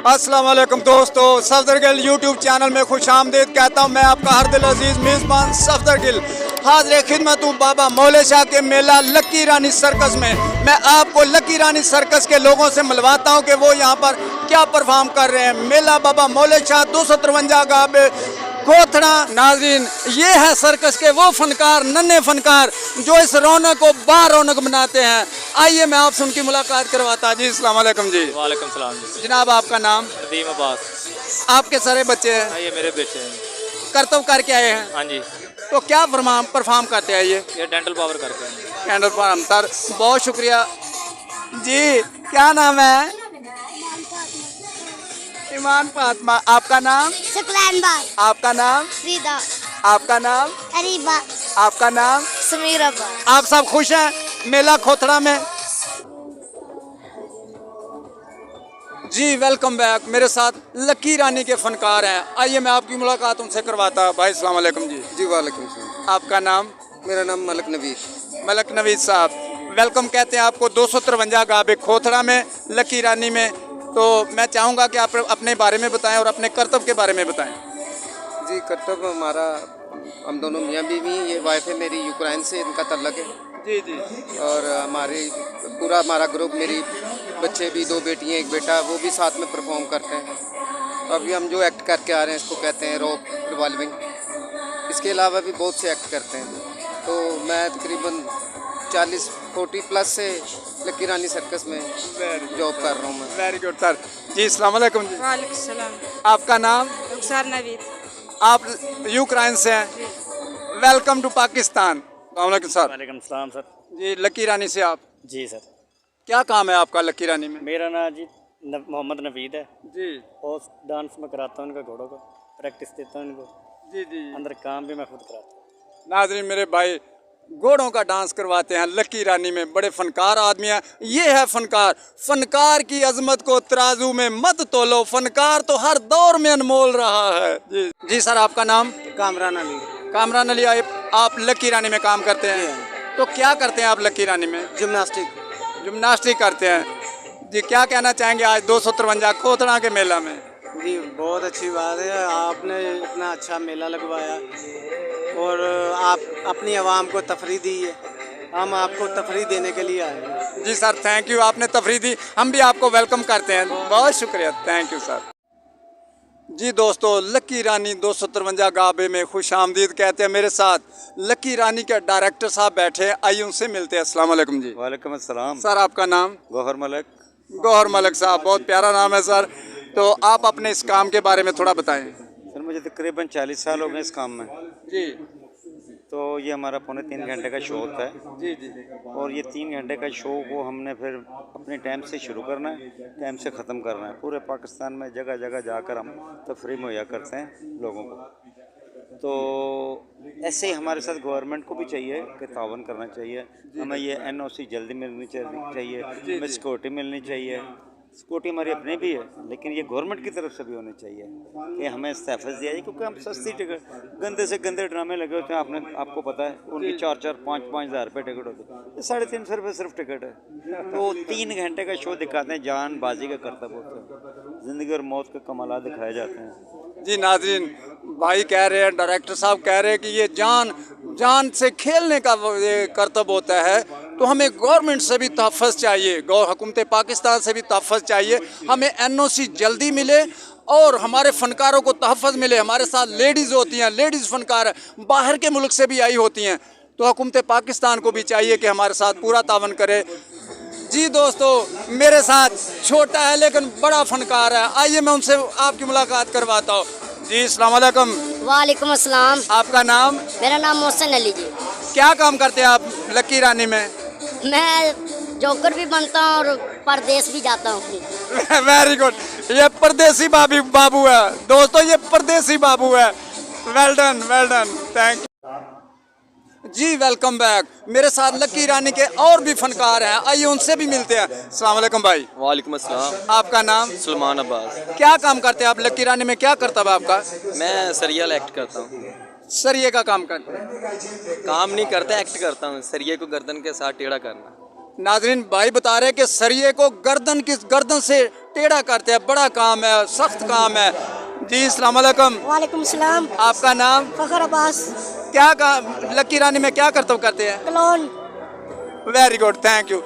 अस्सलाम वालेकुम दोस्तों, सफदर गिल यूट्यूब चैनल में खुश आमदीद कहता हूँ। मैं आपका हर दिल अजीज मेज़बान सफदर गिल हाजिर खिदमत हूँ बाबा मौले शाह के मेला लकी रानी सर्कस में। मैं आपको लकी रानी सर्कस के लोगों से मिलवाता हूँ कि वो यहाँ पर क्या परफॉर्म कर रहे हैं। मेला बाबा मौले शाह 253 गाबे कोथड़ा। नाज़रीन, ये है सर्कस के वो फनकार, नन्हे फनकार जो इस रौनक को बार रौनक बनाते हैं। आइए मैं आपसे उनकी मुलाकात करवाता। जी अस्सलाम वालेकुम। जी वालेकुम सलाम जी। जनाब, आपका नाम? नदीम अब्बास। आपके सारे बच्चे हैं? ये मेरे बेटे हैं। करतब करके आए हैं? हाँ जी। तो क्या परफॉर्म करते हैं ये डेंटल पावर करते हैं। कैंडल परफॉर्म सर, बहुत शुक्रिया जी। क्या नाम है? ईमान फातिमा। आपका नाम? शुक्रान बाग। आपका नाम? रिदा। आपका नाम? अरीबा। आपका नाम? समीर अब्बास। आप सब खुश हैं मेला खोथड़ा में? जी वेलकम बैक। मेरे साथ लकी रानी के फनकार हैं। आइए मैं आपकी मुलाकात उनसे करवाता। भाई अस्सलाम वालेकुम। जी जी वालेकुम सलाम। आपका नाम? मेरा नाम मलक नवीद। मलक नवीद साहब, वेलकम कहते हैं आपको 253 गाबे खोथड़ा में लकी रानी में। तो मैं चाहूँगा कि आप अपने बारे में बताएं और अपने करतब के बारे में बताएं। जी करतब हमारा, हम दोनों मियाँ बीवी, ये वाइफ है मेरी यूक्रेन से, इनका तल्लक है। जी जी। और हमारा ग्रुप, मेरी बच्चे भी, 2 बेटियाँ 1 बेटा, वो भी साथ में परफॉर्म करते हैं। तो अभी हम जो एक्ट करके आ रहे हैं इसको कहते हैं रॉक रिवॉल्विंग। इसके अलावा भी बहुत से एक्ट करते हैं। तो मैं तकरीबन 40-40 प्लस से लकी रानी सर्कस में जॉब कर रहा हूँ मैं। Very good sir. जी अस्सलाम वालेकुम। जी वालेकुम सलाम। आपका नाम? रुखसार नवीद। आप यूक्रेन से हैं? Welcome to Pakistan. वालेकुम सर। वालेकुम सलाम सर। जी लकी रानी से आप? जी सर। क्या काम है आपका लकी रानी में? मेरा नाम जी मोहम्मद नवीद है। जी और डांस में कराता हूँ उनका, घोड़ों को प्रैक्टिस देता हूँ उनको। जी जी। अंदर काम भी मैं खुद कराता हूँ। नाज़रीन, मेरे भाई घोड़ों का डांस करवाते हैं लकी रानी में। बड़े फनकार आदमी हैं। ये है फनकार। फनकार की अजमत को तराजू में मत तोलो, फनकार तो हर दौर में अनमोल रहा है। जी जी सर, आपका नाम? कामरान अली। कामरान अली। आप लकी रानी में काम करते हैं? तो क्या करते हैं आप लकी रानी में? जिम्नास्टिक करते हैं। जी क्या कहना चाहेंगे आज 253 खोथड़ा के मेला में? जी बहुत अच्छी बात है, आपने इतना अच्छा मेला लगवाया और आप अपनी आवाम को तफरी दी है। हम आपको तफरी देने के लिए आए हैं। जी सर, थैंक यू, आपने तफरी दी, हम भी आपको वेलकम करते हैं। बहुत शुक्रिया, थैंक यू सर। जी दोस्तों, लकी रानी 253 गाबे में खुश आमदीद कहते हैं। मेरे साथ लकी रानी के डायरेक्टर साहब बैठे हैं। आइए उनसे मिलते हैं। अस्सलाम वालेकुम। जी वालेकुम अस्सलाम। सर, आपका नाम? गौहर मलक। गौहर मलक साहब, बहुत प्यारा नाम है सर। तो आप अपने इस काम के बारे में थोड़ा बताएं। सर मुझे तकरीबन 40 साल हो गए इस काम में। जी। तो ये हमारा 3.25 घंटे का शो होता है। जी जी। और ये 3 घंटे का शो को हमने फिर अपने टाइम से शुरू करना है, टाइम से ख़त्म करना है। पूरे पाकिस्तान में जगह जगह जाकर हम तफरीह मुहैया करते हैं लोगों को। तो ऐसे ही हमारे साथ गवर्नमेंट को भी चाहिए कि तावन करना चाहिए। हमें ये NOC जल्दी मिलनी चाहिए, हमें सिक्योरिटी मिलनी चाहिए। सिक्योरिटी हमारी अपनी भी है, लेकिन ये गवर्नमेंट की तरफ से भी होनी चाहिए कि हमें तहफ़्फ़ुज़ दिया जाए। क्योंकि हम सस्ती टिकट, गंदे से गंदे ड्रामे लगे होते हैं, आपको पता है, उनकी 4-4, 5-5 हज़ार रुपये टिकट होती है। ये 350 रुपये सिर्फ टिकट है। तो 3 घंटे का शो दिखाते हैं, जान बाजी का करतब होता है, ज़िंदगी और मौत के कमालात दिखाए जाते हैं। जी नाज़रीन, भाई कह रहे हैं, डायरेक्टर साहब कह रहे हैं कि ये जान से खेलने का ये करतब होता है। तो हमें गवर्नमेंट से भी तहफ़्फ़ुज़ चाहिए, हुकूमत पाकिस्तान से भी तहफ़्फ़ुज़ चाहिए। हमें NOC जल्दी मिले और हमारे फ़नकारों को तहफ़्फ़ुज़ मिले। हमारे साथ लेडीज़ होती हैं, लेडीज़ फ़नकार बाहर के मुल्क से भी आई होती हैं। तो हुकूमत पाकिस्तान को भी चाहिए कि हमारे साथ पूरा तावन करे। जी दोस्तों, मेरे साथ छोटा है लेकिन बड़ा फनकार है। आइए मैं उनसे आपकी मुलाकात करवाता हूँ। जी अस्सलाम वालेकुम। वालेकुम अस्सलाम। आपका नाम? मेरा नाम मोहसिन अली जी। क्या काम करते हैं आप लकी रानी में? मैं जोकर भी बनता हूँ और परदेश भी जाता हूँ। Very good. ये परदेसी बाबू है दोस्तों, ये परदेसी बाबू है। वेल डन, थैंक यू जी। Welcome back. मेरे साथ लकी रानी के और भी फनकार हैं। आइए उनसे भी मिलते हैं। अस्सलाम वालेकुम भाई। वालेकुम अस्सलाम। आपका नाम? सलमान अब्बास। क्या काम करते हैं आप लकी रानी में? क्या करता है आपका? मैं सरियल एक्ट करता हूँ। सरिये का काम करते हैं? काम नहीं करता, एक्ट करता हूँ। सरिये को गर्दन के साथ टेढ़ा करना। नाजरीन, भाई बता रहे हैं कि सरिये को गर्दन से टेढ़ा करते हैं, बड़ा काम है, सख्त काम है। जी अस्सलाम वालेकुम। वालेकुम सलाम। आपका नाम? फ़खर अब्बास। क्या काम लक्की रानी में क्या करतब करते हैं? Clone. Very good, thank you.